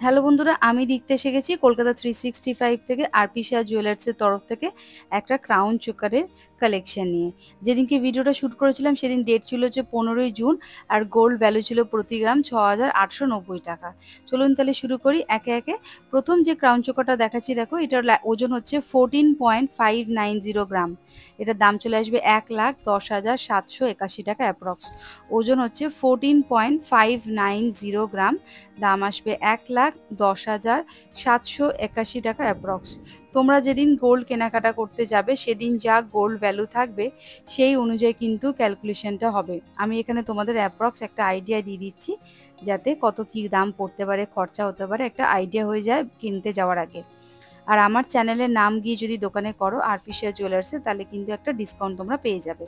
Hello বন্ধুরা, আমি লিখতে এসে গেছি কলকাতা 365 থেকে আরপি শাহ জুয়েলার্সের তরফ থেকে একটা ক্রাউন চোকারের কালেকশন নিয়ে। যেদিনকে ভিডিওটা শ্যুট করেছিলাম সেদিন ডেট ছিল হচ্ছে 15ই জুন, আর গোল্ড ভ্যালু ছিল প্রতি গ্রাম 6,890 টাকা। চলুন তাহলে শুরু করি একে একে। প্রথম যে ক্রাউন চোকারটা দেখাচ্ছি, দেখো এটার ওজন হচ্ছে 14.590 গ্রাম। এটার দাম চলে আসবে 1,10,781 টাকা অ্যাপ্রক্স। ওজন হচ্ছে 14.590 গ্রাম, দাম আসবে 1,10,781 টাকা অ্যাপ্রক্স। তোমরা যেদিন গোল্ড কেনাকাটা করতে যাবে সেদিন যা গোল্ড ভ্যালু থাকবে সেই অনুযায়ী কিন্তু ক্যালকুলেশনটা হবে। আমি এখানে তোমাদের অ্যাপ্রক্স একটা আইডিয়া দিয়ে দিচ্ছি, যাতে কত কী দাম পড়তে পারে, খরচা হতে পারে, একটা আইডিয়া হয়ে যায় কিনতে যাওয়ার আগে। আর আমার চ্যানেলের নাম গিয়ে যদি দোকানে করো আরপি শাহ জুয়েলার্সে, তাহলে কিন্তু একটা ডিসকাউন্ট তোমরা পেয়ে যাবে।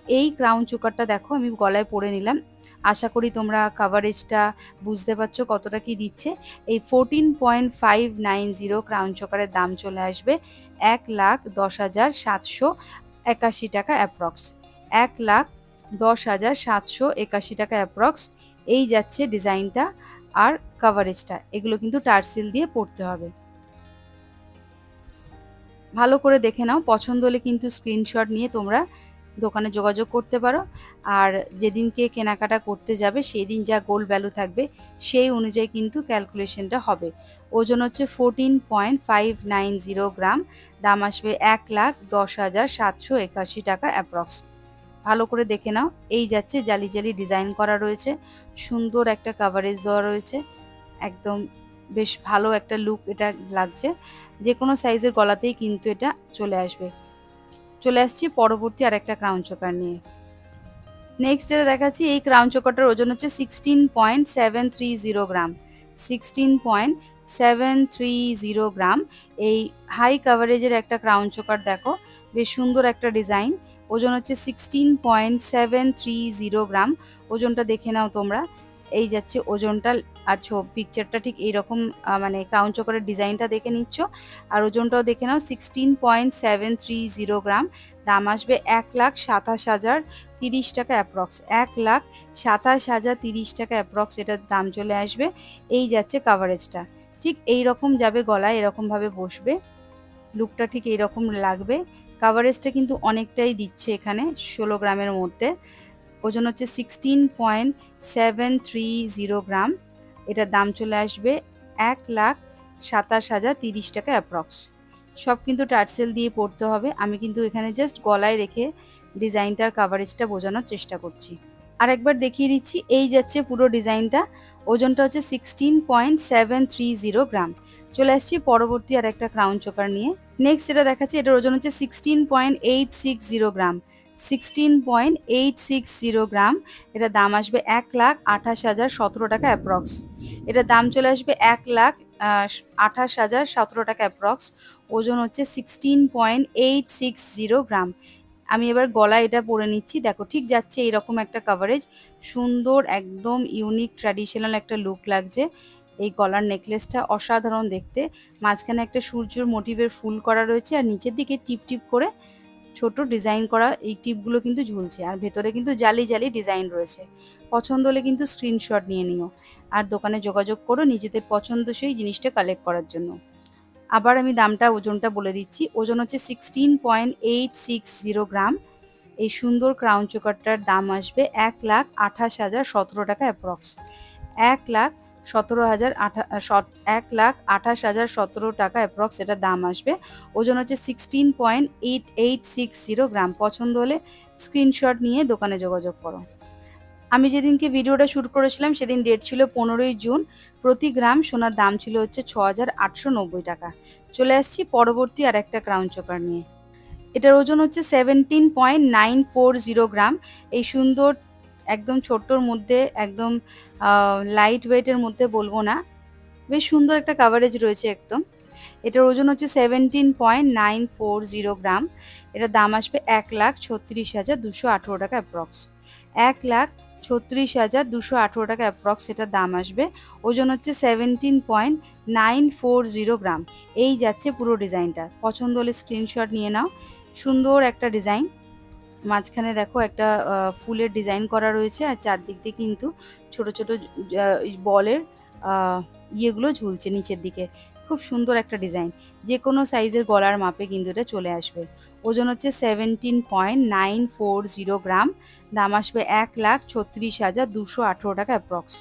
এই ক্রাউন চোকারটা দেখো আমি গলায় পরে নিলাম। আশা করি তোমরা কাভারেজটা বুঝতে পারছো কতটা কি দিচ্ছে। এই 14.590 ক্রাউন চোকারের দাম চলে আসবে 1,10,781 টাকা অ্যাপ্রক্স। 1,10,781 টাকা অ্যাপ্রক্স। এই যাচ্ছে ডিজাইনটা আর কাভারেজটা। এগুলো কিন্তু টার্সেল দিয়ে পড়তে হবে। ভালো করে দেখে নাও, পছন্দ হলে কিন্তু স্ক্রিনশট নিয়ে তোমরা দোকানে যোগাযোগ করতে পারো। আর যেদিনকে কেনাকাটা করতে যাবে সেই দিন যা গোল্ড ভ্যালু থাকবে সেই অনুযায়ী কিন্তু ক্যালকুলেশনটা হবে। ওজন হচ্ছে 14.590 গ্রাম, দাম আসবে 1,10,781 টাকা অ্যাপ্রক্স। ভালো করে দেখে নাও। এই যাচ্ছে জালি জালি ডিজাইন করা রয়েছে, সুন্দর একটা কাভারেজ দেওয়া রয়েছে, একদম বেশ ভালো একটা লুক এটা লাগছে। যে কোনো সাইজের গলাতেই কিন্তু এটা চলে আসবে। চলে আসছি পরবর্তী আর একটা ক্রাউন চোকার নিয়ে। নেক্সট যেটা দেখাচ্ছি, এই ক্রাউন চোকারটার ওজন হচ্ছে 16.730 গ্রাম। 16.730 গ্রাম। এই হাই কাভারেজের একটা ক্রাউন চোকার দেখো, বেশ সুন্দর একটা ডিজাইন। ওজন হচ্ছে 16.730 গ্রাম। ওজনটা দেখে নাও তোমরা। এই যাচ্ছে ওজনটা। আর পিকচারটা ঠিক এইরকম, মানে ক্রাউন চোকারের ডিজাইনটা দেখে নিচ্ছ, আর ওজনটাও দেখে নাও। 16.730 গ্রাম, দাম আসবে 1,27,030 টাকা অ্যাপ্রক্স। 1,27,030 টাকা অ্যাপ্রক্স এটার দাম চলে আসবে। এই যাচ্ছে কাভারেজটা, ঠিক এই রকম যাবে গলায়, এরকমভাবে বসবে, লুকটা ঠিক এইরকম লাগবে। কাভারেজটা কিন্তু অনেকটাই দিচ্ছে এখানে, 16 গ্রামের মধ্যে। ওজন হচ্ছে 16.730 গ্রাম। এটার দাম চলে আসবে 1,27,030 টাকা অ্যাপ্রক্স। সব কিন্তু টার্সেল দিয়ে পড়তে হবে। আমি কিন্তু এখানে জাস্ট গলায় রেখে ডিজাইনটার কাভারেজটা বোঝানোর চেষ্টা করছি। আর একবার দেখিয়ে দিচ্ছি, এই যাচ্ছে পুরো ডিজাইনটা। ওজনটা হচ্ছে 16.730 গ্রাম। চলে আসছি পরবর্তী আর একটা ক্রাউন চোকার নিয়ে। নেক্সট যেটা দেখাচ্ছি, এটার ওজন হচ্ছে 16.860 গ্রাম। 16.860 গ্রাম। এটার দাম আসবে 1,28,017 টাকা অ্যাপ্রক্স। এটার দাম চলে আসবে 1,28,017 টাকা অ্যাপ্রক্স। ওজন হচ্ছে 16.860 গ্রাম। আমি এবার গলায় এটা পরে নিচ্ছি, দেখো ঠিক যাচ্ছে এইরকম একটা কাভারেজ। সুন্দর একদম ইউনিক ট্র্যাডিশনাল একটা লুক লাগছে। এই গলার নেকলেসটা অসাধারণ দেখতে। মাঝখানে একটা সূর্যর মোটিভের ফুল করা রয়েছে, আর নিচের দিকে টিপ টিপ করে ছোট ডিজাইন করা এই টিপগুলো কিন্তু ঝুলছে, আর ভেতরে কিন্তু জালি জালি ডিজাইন রয়েছে। পছন্দ হলে কিন্তু স্ক্রিনশট নিয়ে নিও, আর দোকানে যোগাযোগ করো নিজেদের পছন্দসই জিনিসটা কালেক্ট করার জন্য। আবার আমি দামটা, ওজনটা বলে দিচ্ছি। ওজন হচ্ছে 16.860 গ্রাম। এই সুন্দর ক্রাউন চোকারটার দাম আসবে 1,28,017 টাকা অ্যাপ্রক্স। 1,28,017 টাকা অ্যাপ্রক্স এটার দাম আসবে। ওজন হচ্ছে 16.8860 গ্রাম। পছন্দ হলে স্ক্রিনশট নিয়ে দোকানে যোগাযোগ করো। আমি যেদিনকে ভিডিওটা শ্যুট করেছিলাম সেদিন ডেট ছিল 15ই জুন। প্রতি গ্রাম সোনার দাম ছিল হচ্ছে 6,890 টাকা। চলে আসছি পরবর্তী আর একটা ক্রাউন চোকার নিয়ে। এটার ওজন হচ্ছে 17.940 গ্রাম। এই সুন্দর একদম ছোট্টর মধ্যে, একদম লাইট ওয়েটের মধ্যে বলবো না, বেশ সুন্দর একটা কাভারেজ রয়েছে একদম। এটার ওজন হচ্ছে 17.940 গ্রাম। এটার দাম আসবে 1,36,218 টাকা অ্যাপ্রক্স। 1,36,218 টাকা অ্যাপ্রক্স এটার দাম আসবে। ওজন হচ্ছে 17.940 গ্রাম। এই যাচ্ছে পুরো ডিজাইনটা। পছন্দ হলে স্ক্রিনশট নিয়ে নাও। সুন্দর একটা ডিজাইন। মাঝখানে দেখো একটা ফুলের ডিজাইন করা রয়েছে, আর চারদিক দিয়ে কিন্তু ছোট ছোট বলের ইয়েগুলো ঝুলছে নিচের দিকে। খুব সুন্দর একটা ডিজাইন, যে কোনো সাইজের গলার মাপে কিন্তু এটা চলে আসবে। ওজন হচ্ছে 17.940 গ্রাম, দাম আসবে 1,36,218 টাকা অ্যাপ্রক্স।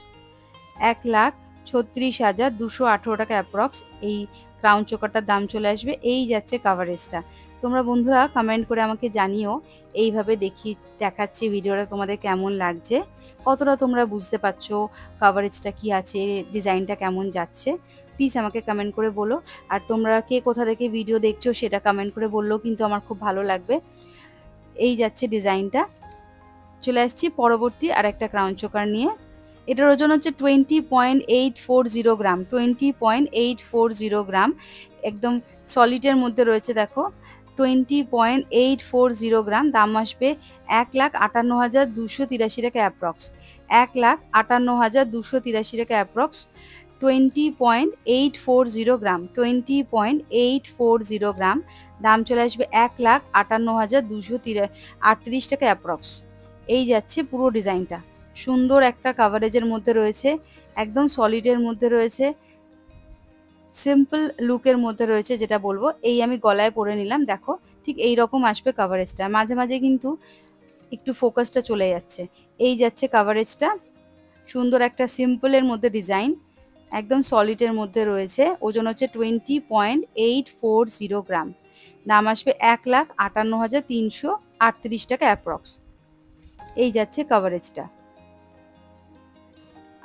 1,36,218 টাকা অ্যাপ্রক্স এই ক্রাউন চোকারটার দাম চলে আসবে। এই যাচ্ছে কাভারেজটা। তোমরা বন্ধুরা কমেন্ট করে আমাকে জানিও এইভাবে দেখাচ্ছি ভিডিওটা তোমাদের কেমন লাগছে, কতটা তোমরা বুঝতে পারছো কাভারেজটা কি আছে, ডিজাইনটা কেমন যাচ্ছে, প্লিজ আমাকে কমেন্ট করে বলো। আর তোমরা কে কোথা থেকে ভিডিও দেখছো সেটা কমেন্ট করে বললেও কিন্তু আমার খুব ভালো লাগবে। এই যাচ্ছে ডিজাইনটা। চলে আসছি পরবর্তী আর একটা ক্রাউন চোকার নিয়ে। এটার ওজন হচ্ছে 20.840 গ্রাম, 20.840 গ্রাম, একদম সলিডের মধ্যে রয়েছে। দেখো 20.840 গ্রাম, দাম আসবে 1,58,283 টাকা অ্যাপ্রক্স। 1,58,283 টাকা অ্যাপ্রক্স। 20.840 গ্রাম, 20.840 গ্রাম, দাম চলে আসবে 1,58,238 টাকা অ্যাপ্রক্স। এই যাচ্ছে পুরো ডিজাইনটা। সুন্দর একটা কাভারেজের মধ্যে রয়েছে, একদম সলিডের মধ্যে রয়েছে, সিম্পল লুকের মধ্যে রয়েছে যেটা বলবো। এই আমি গলায় পরে নিলাম, দেখো ঠিক এই রকম আসবে কাভারেজটা। মাঝে মাঝে কিন্তু একটু ফোকাসটা চলে যাচ্ছে। এই যাচ্ছে কাভারেজটা, সুন্দর একটা সিম্পলের মধ্যে ডিজাইন, একদম সলিডের মধ্যে রয়েছে। ওজন হচ্ছে 20.840 গ্রাম, দাম আসবে 1,58,338 টাকা অ্যাপ্রক্স। এই যাচ্ছে কাভারেজটা।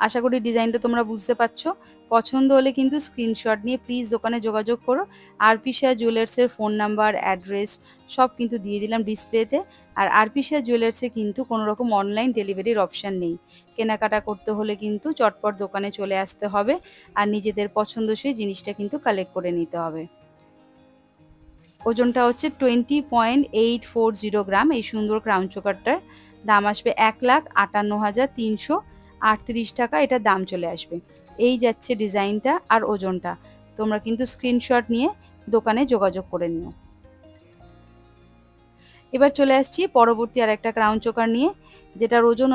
আশা করি ডিজাইনটা তোমরা বুঝতে পারছো। পছন্দ হলে কিন্তু স্ক্রিনশট নিয়ে প্লিজ দোকানে যোগাযোগ করো। আরপি শাহ জুয়েলার্সের ফোন নাম্বার, অ্যাড্রেস সব কিন্তু দিয়ে দিলাম ডিসপ্লেতে। আর আরপি শাহ জুয়েলার্সে কিন্তু কোনো রকম অনলাইন ডেলিভারির অপশান নেই। কেনাকাটা করতে হলে কিন্তু চটপট দোকানে চলে আসতে হবে, আর নিজেদের পছন্দসই জিনিসটা কিন্তু কালেক্ট করে নিতে হবে। ওজনটা হচ্ছে 20.840 গ্রাম। এই সুন্দর ক্রাউন চোকারটার দাম আসবে 1,58,338 টাকা, এটার দাম চলে আসবে। এই যাচ্ছে ডিজাইনটা আর ওজনটা। তোমরা কিন্তু স্ক্রিনশট নিয়ে দোকানে যোগাযোগ করে নিও। এবার চলে আসছি পরবর্তী আর একটা ক্রাউন চোকার নিয়ে, যেটার ওজন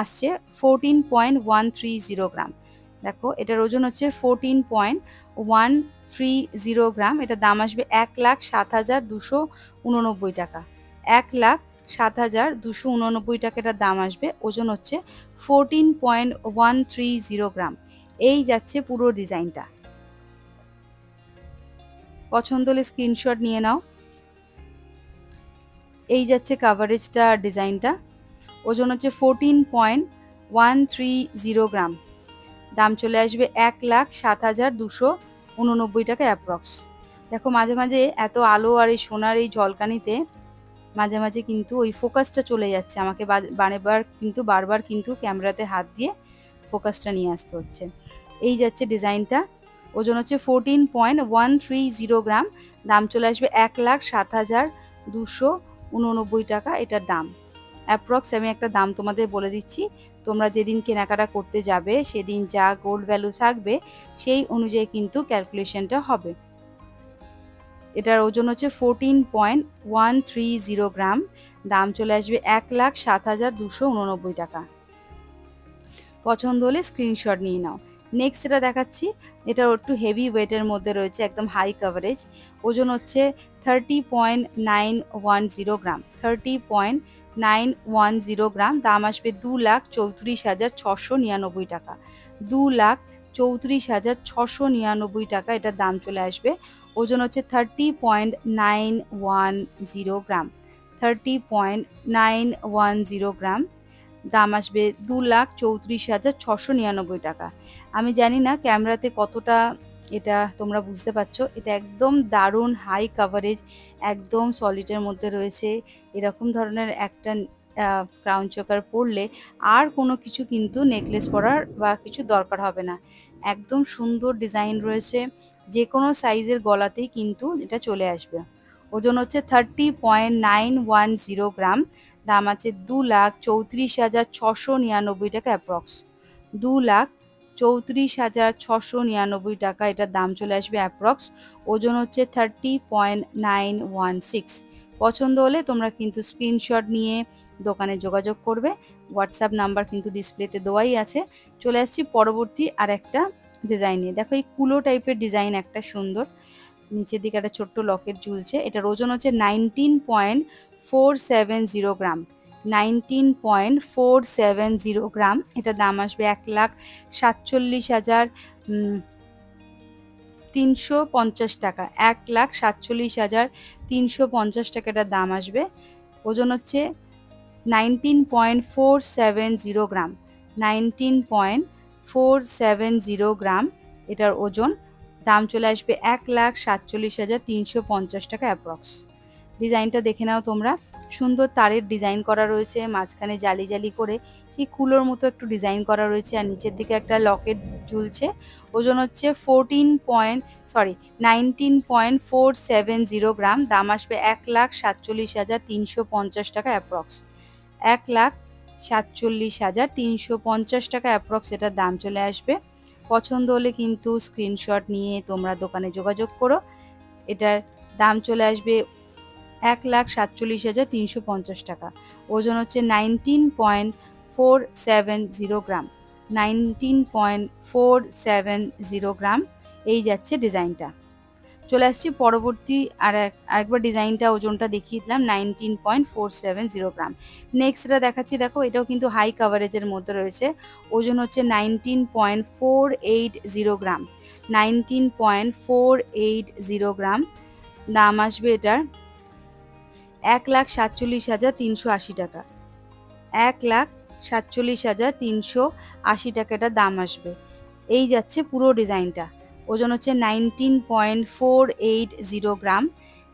আসছে 14.130 গ্রাম। দেখো এটার ওজন হচ্ছে 14.130 গ্রাম, এটার দাম আসবে 1,07,289 টাকা। 1,07,289 টাকা এটার দাম আসবে। ওজন হচ্ছে 14.130 গ্রাম। এই যাচ্ছে পুরো ডিজাইনটা। পছন্দ হলে স্ক্রিনশট নিয়ে নাও। এই যাচ্ছে কাভারেজটা, ডিজাইনটা। ওজন হচ্ছে 14.130 গ্রাম, দাম চলে আসবে 1,07,289 টাকা অ্যাপ্রক্স। দেখো মাঝে মাঝে এত আলো আর এই সোনার এই ঝলকানিতে মাঝে মাঝে কিন্তু ওই ফোকাসটা চলে যাচ্ছে, আমাকে বারবার কিন্তু ক্যামেরাতে হাত দিয়ে ফোকাসটা নিয়ে আসতে হচ্ছে। এই যাচ্ছে ডিজাইনটা। ওজন হচ্ছে 14.130 গ্রাম, দাম চলে আসবে 1,07,289 টাকা এটার দাম অ্যাপ্রক্স। আমি একটা দাম তোমাদের বলে দিচ্ছি, তোমরা যেদিন কেনাকাটা করতে যাবে সেদিন যা গোল্ড ভ্যালু থাকবে সেই অনুযায়ী কিন্তু ক্যালকুলেশনটা হবে। এটার ওজন হচ্ছে 14.130 গ্রাম, দাম চলে আসবে 1,07,289 টাকা। পছন্দ হলে স্ক্রিনশট নিয়ে নাও। নেক্সট এটা দেখাচ্ছি, এটা একটু হেভি ওয়েটের মধ্যে রয়েছে, একদম হাই কাভারেজ। ওজন হচ্ছে 30.910 গ্রাম, 30.910 গ্রাম, দাম আসবে 2,34,699 টাকা। 2,34,699 টাকা এটার দাম চলে আসবে। ওজন হচ্ছে 30.910 গ্রাম, 30.910 গ্রাম, দাম আসবে 2,34,699 টাকা। আমি জানি না ক্যামেরাতে কতটা এটা তোমরা বুঝতে পারছো। এটা একদম দারুণ হাই কাভারেজ, একদম সলিডের মধ্যে রয়েছে। এরকম ধরনের একটা ক্রাউন চোকার পরলে আর কোনো কিছু কিন্তু নেকলেস পরার বা কিছু দরকার হবে না। একদম সুন্দর ডিজাইন রয়েছে, যে কোনো সাইজের গলাতেই কিন্তু এটা চলে আসবে। ওজন হচ্ছে 30.910 গ্রাম, দাম আছে 2,34,699 টাকা অ্যাপ্রক্স। 2,34,699 টাকা এটার দাম চলে আসবে অ্যাপ্রক্স। ওজন হচ্ছে 30.916। পছন্দ হলে তোমরা কিন্তু স্ক্রিনশট নিয়ে দোকানে যোগাযোগ করবে। হোয়াটসঅ্যাপ নাম্বার কিন্তু ডিসপ্লেতে দেওয়াই আছে। চলে আসছি পরবর্তী আর একটা ডিজাইন নিয়ে। দেখো এই কুলো টাইপের ডিজাইন একটা সুন্দর, নিচের দিকে একটা ছোট্ট লকেট ঝুলছে। এটার ওজন হচ্ছে 19.470 গ্রাম, 19.470 গ্রাম। এটার দাম আসবে 1,47,350 টাকা, 1,47,350 টাকা এটার দাম আসবে। ওজন হচ্ছে 19.470 গ্রাম, 19.470 গ্রাম এটার ওজন। দাম চলে আসবে 1,47,350 টাকা অ্যাপ্রক্স। ডিজাইনটা দেখে নাও তোমরা, সুন্দর তারের ডিজাইন করা রয়েছে, মাঝখানে জালি জালি করে সেই কুলোর মতো একটু ডিজাইন করা রয়েছে, আর নিচের দিকে একটা লকেট ঝুলছে। ওজন হচ্ছে 19.470 গ্রাম। দাম আসবে 1,47,350 টাকা অ্যাপ্রক্স, 1,47,350 টাকা অ্যাপ্রক্স এটার দাম চলে আসবে। পছন্দ হলে কিন্তু স্ক্রিনশট নিয়ে তোমরা দোকানে যোগাযোগ করো। এটার দাম চলে আসবে 1,47,350 টাকা। ওজন হচ্ছে 19.470 গ্রাম, 19.470 গ্রাম। এই যাচ্ছে ডিজাইনটা। চলে আসছি পরবর্তী আরেকবার ডিজাইনটা, ওজনটা দেখিয়ে দিলাম 19.470 গ্রাম। নেক্সট এটা দেখাচ্ছি, দেখো এটাও কিন্তু হাই কাভারেজের মধ্যে রয়েছে। ওজন হচ্ছে 19.480 গ্রাম, 19.480 গ্রাম। দাম আসবে এটার 1,47,380 টাকা, 1,47,380 টাকা এটার দাম আসবে। এই যাচ্ছে পুরো ডিজাইনটা। ওজন হচ্ছে 19.480 গ্রাম।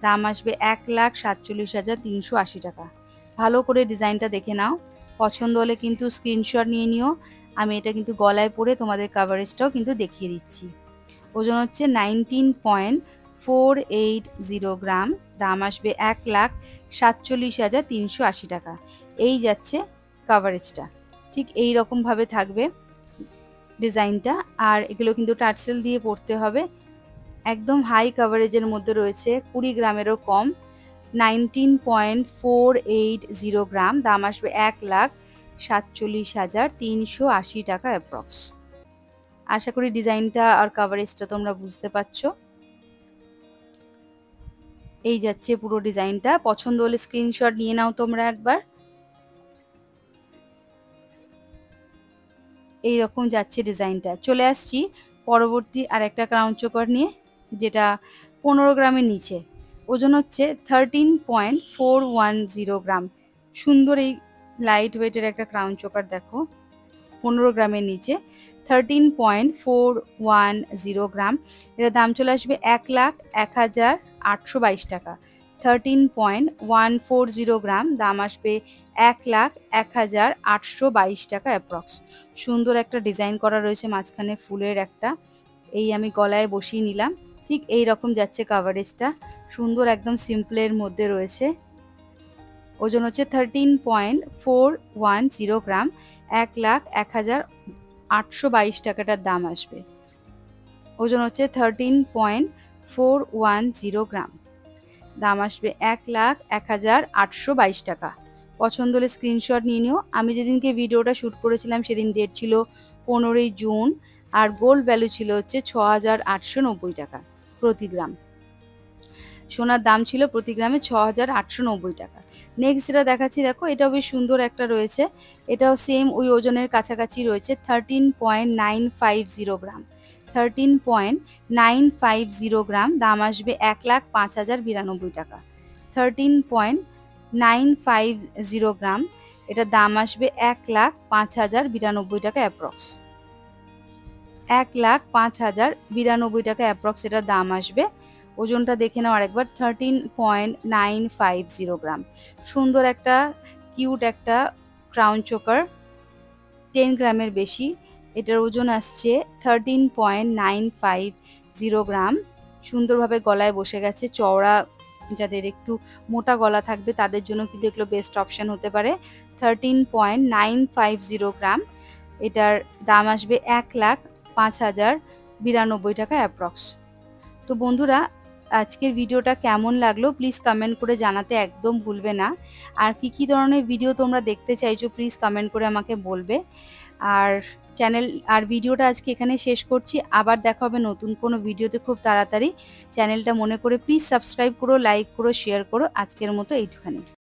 দাম আসবে 1,47,380 টাকা। ভালো করে ডিজাইনটা দেখে নাও, পছন্দ হলে কিন্তু স্ক্রিনশট নিয়ে নিও। আমি এটা কিন্তু গলায় পরে তোমাদের কাভারেজটাও কিন্তু দেখিয়ে দিচ্ছি। ওজন হচ্ছে 19.480 গ্রাম। দাম আসবে 1,47,380 টাকা। এই যাচ্ছে কাভারেজটা, ঠিক এই রকমভাবে থাকবে ডিজাইনটা। আর এগুলো কিন্তু টার্সেল দিয়ে পরতে হবে। একদম হাই কাভারেজের মধ্যে রয়েছে, 20 গ্রামেরও কম, 19.480 গ্রাম। দাম আসবে 1,47,380 টাকা অ্যাপ্রক্স। আশা করি ডিজাইনটা আর কাভারেজটা তোমরা বুঝতে পারছো। এই যাচ্ছে পুরো ডিজাইনটা। পছন্দ হলে স্ক্রিনশট নিয়ে নাও তোমরা একবার। এই রকম যাচ্ছে ডিজাইনটা। চলে আসছি পরবর্তী আর একটা ক্রাউন চোকার নিয়ে, যেটা 15 গ্রামের নিচে। ওজন হচ্ছে 13.410 গ্রাম। সুন্দর এই লাইট ওয়েটের একটা ক্রাউন চোকার, দেখো 15 গ্রামের নিচে, 13.410 গ্রাম। এটার দাম চলে আসবে 1,01,822 টাকা, 13.140 গ্রাম। দাম আসবে 1,01,822 টাকা অ্যাপ্রক্স। সুন্দর একটা ডিজাইন করা রয়েছে, মাঝখানে ফুলের একটা, এই আমি গলায় বসিয়ে নিলাম। ঠিক এই রকম যাচ্ছে কাভারেজটা, সুন্দর একদম সিম্পলের মধ্যে রয়েছে। ওজন হচ্ছে 13.410 গ্রাম, 1,01,822 টাকাটার দাম আসবে। ওজন হচ্ছে 13.410 গ্রাম। দাম আসবে 1,01,822 টাকা। পছন্দ হলে স্ক্রিনশট নিয়ে নিও। আমি যেদিনকে ভিডিওটা শ্যুট করেছিলাম সেদিন ডেট ছিল 15ই জুন, আর গোল্ড ভ্যালু ছিল হচ্ছে 6,890 টাকা প্রতি গ্রাম। সোনার দাম ছিল প্রতি গ্রামে 6,890 টাকা। নেক্সট যেটা দেখাচ্ছি, দেখো এটাও বেশ সুন্দর একটা রয়েছে। এটাও সেম ওই ওজনের কাছাকাছি রয়েছে, 13.950 গ্রাম, 13.950 গ্রাম। দাম আসবে 1,05,092 টাকা, 13.950 গ্রাম। এটার দাম আসবে 1,05,092 টাকা অ্যাপ্রক্স, 1,05,092 টাকা অ্যাপ্রক্স এটার দাম আসবে। ওজনটা দেখে নাও আরেকবার, 13.950 গ্রাম। সুন্দর একটা কিউট একটা ক্রাউন চোকার, 10 গ্রামের বেশি। এটার ওজন আসছে 13.950 গ্রাম। সুন্দরভাবে গলায় বসে গেছে। চওড়া, যাদের একটু মোটা গলা থাকবে তাদের জন্য কিন্তু এগুলো বেস্ট অপশান হতে পারে। 13.950 গ্রাম। এটার দাম আসবে 1,05,092 টাকা অ্যাপ্রক্স। তো বন্ধুরা, আজকের ভিডিওটা কেমন লাগলো প্লিজ কমেন্ট করে জানাতে একদম ভুলবে না। আর কি ধরনের ভিডিও তোমরা দেখতে চাইছো প্লিজ কমেন্ট করে আমাকে বলবে। আর আর ভিডিওটা আজকে এখানে শেষ করছি। আবার দেখা হবে নতুন কোনো ভিডিওতে খুব তাড়াতাড়ি। চ্যানেলটা মনে করে প্লিজ সাবস্ক্রাইব করো, লাইক করো, শেয়ার করো। আজকের মতো এইটুখানি।